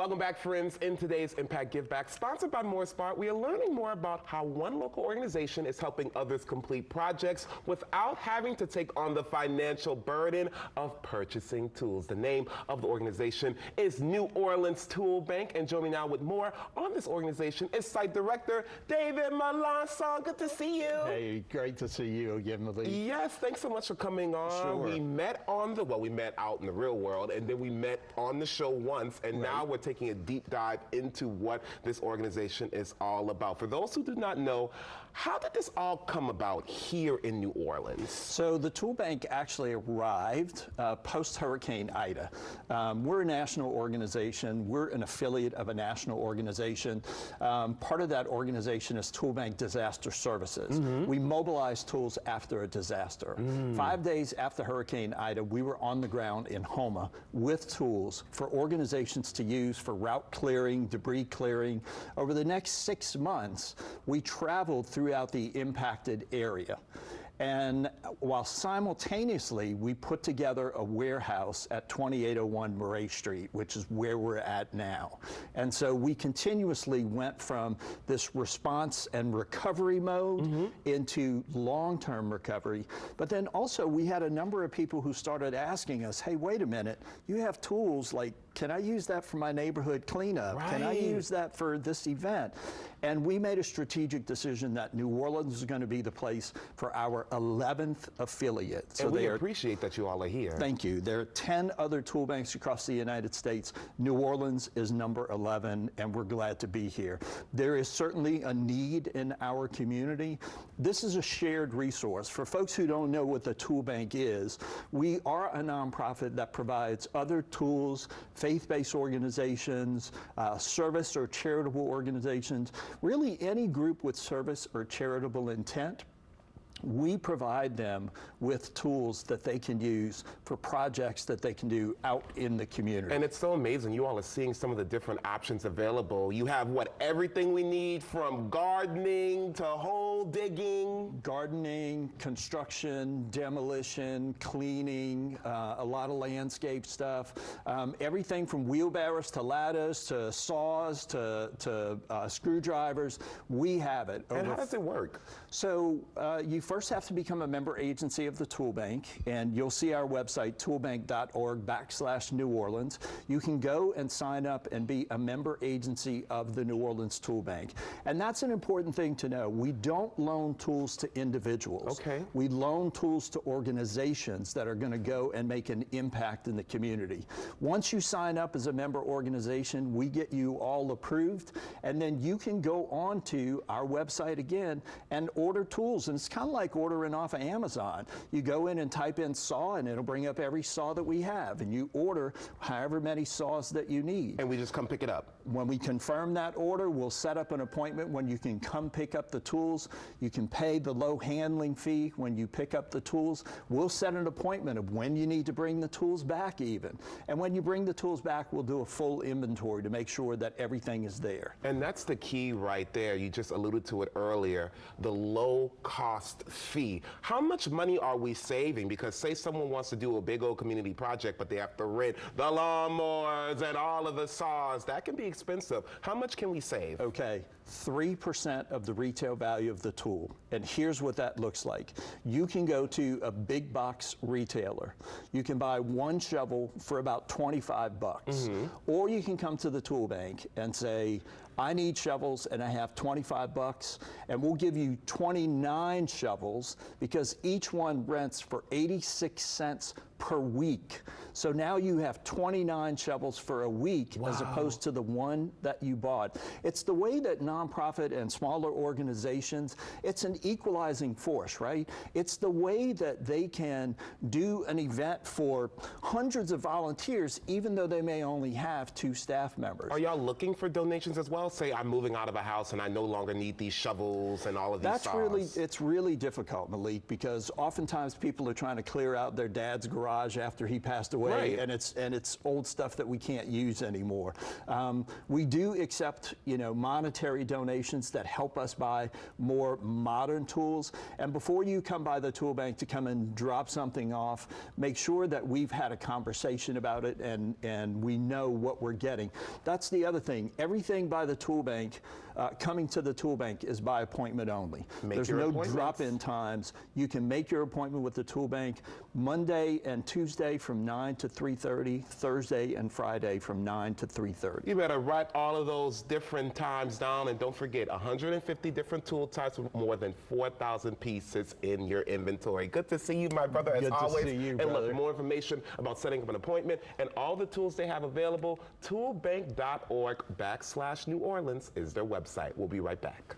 Welcome back, friends. In today's Impact Give Back, sponsored by MoreSpart, we are learning more about how one local organization is helping others complete projects without having to take on the financial burden of purchasing tools. The name of the organization is New Orleans Tool Bank, and joining me now with more on this organization is Site Director David Melanson. Good to see you. Hey, great to see you again, Malik. Yes, thanks so much for coming on. Sure. We met we met out in the real world, and then we met on the show once, and now we're taking a deep dive into what this organization is all about. For those who do not know, how did this all come about here in New Orleans? So the Tool Bank actually arrived post-Hurricane Ida. We're a national organization. We're an affiliate of a national organization. Part of that organization is Tool Bank Disaster Services. We mobilize tools after a disaster. 5 days after Hurricane Ida, we were on the ground in Houma with tools for organizations to use for route clearing, debris clearing. Over the next 6 months, we traveled throughout the impacted area. And while simultaneously, we put together a warehouse at 2801 Murray Street, which is where we're at now. And so we continuously went from this response and recovery mode into long-term recovery. But then also we had a number of people who started asking us, hey, wait a minute, you have tools like, can I use that for my neighborhood cleanup? Right. Can I use that for this event? And we made a strategic decision that New Orleans is going to be the place for our 11th affiliate. So and we appreciate that you all are here. Thank you. There are 10 other tool banks across the United States. New Orleans is number 11, and we're glad to be here. There is certainly a need in our community. This is a shared resource. For folks who don't know what the Tool Bank is, we are a nonprofit that provides other tools, faith-based organizations, service or charitable organizations, really any group with service or charitable intent. We provide them with tools that they can use for projects that they can do out in the community. And it's so amazing. You all are seeing some of the different options available. You have everything we need, from gardening to hole digging. Gardening, construction, demolition, cleaning, a lot of landscape stuff. Everything from wheelbarrows to ladders to saws to screwdrivers. We have it. And how does it work? So you first have to become a member agency of the Tool Bank, and you'll see our website, toolbank.org/New Orleans. You can go and sign up and be a member agency of the New Orleans Tool Bank. And that's an important thing to know. We don't loan tools to individuals. Okay. We loan tools to organizations that are going to go and make an impact in the community. Once you sign up as a member organization, we get you all approved, and then you can go on to our website again and order tools. And it's kind of like ordering off of Amazon. You go in and type in saw, and it'll bring up every saw that we have, and you order however many saws that you need. And we just come pick it up. When we confirm that order, we'll set up an appointment when you can come pick up the tools. You can pay the low handling fee when you pick up the tools. We'll set an appointment of when you need to bring the tools back even. And when you bring the tools back, we'll do a full inventory to make sure that everything is there. And that's the key right there. You just alluded to it earlier, the low cost fee. How much money are we saving? Because say someone wants to do a big old community project, but they have to rent the lawnmowers and all of the saws. That can be expensive. How much can we save? Okay, 3% of the retail value of the tool. And here's what that looks like. You can go to a big box retailer. You can buy one shovel for about 25 bucks. Or you can come to the Tool Bank and say, I need shovels and I have 25 bucks, and we'll give you 29 shovels because each one rents for 86 cents per week. So now you have 29 shovels for a week as opposed to the one that you bought. It's the way that nonprofit and smaller organizations, it's an equalizing force, right? It's the way that they can do an event for hundreds of volunteers, even though they may only have 2 staff members. Are y'all looking for donations as well? Say I'm moving out of a house and I no longer need these shovels and all of these saws. It's really difficult, Malik, because oftentimes people are trying to clear out their dad's garage garage after he passed away, Right. and it's old stuff that we can't use anymore. We do accept, monetary donations that help us buy more modern tools. And before you come by the tool bank to come and drop something off, make sure that we've had a conversation about it and we know what we're getting. That's the other thing. Everything by the tool bank, coming to the tool bank, is by appointment only. There's no drop-in times. You can make your appointment with the tool bank Monday and Tuesday from 9 to 3:30, Thursday and Friday from 9 to 3:30. You better write all of those different times down, and don't forget 150 different tool types with more than 4,000 pieces in your inventory. Good to see you, my brother, as Good to always. see you, and brother. look, more information about setting up an appointment and all the tools they have available, toolbank.org/New Orleans is their website. We'll be right back.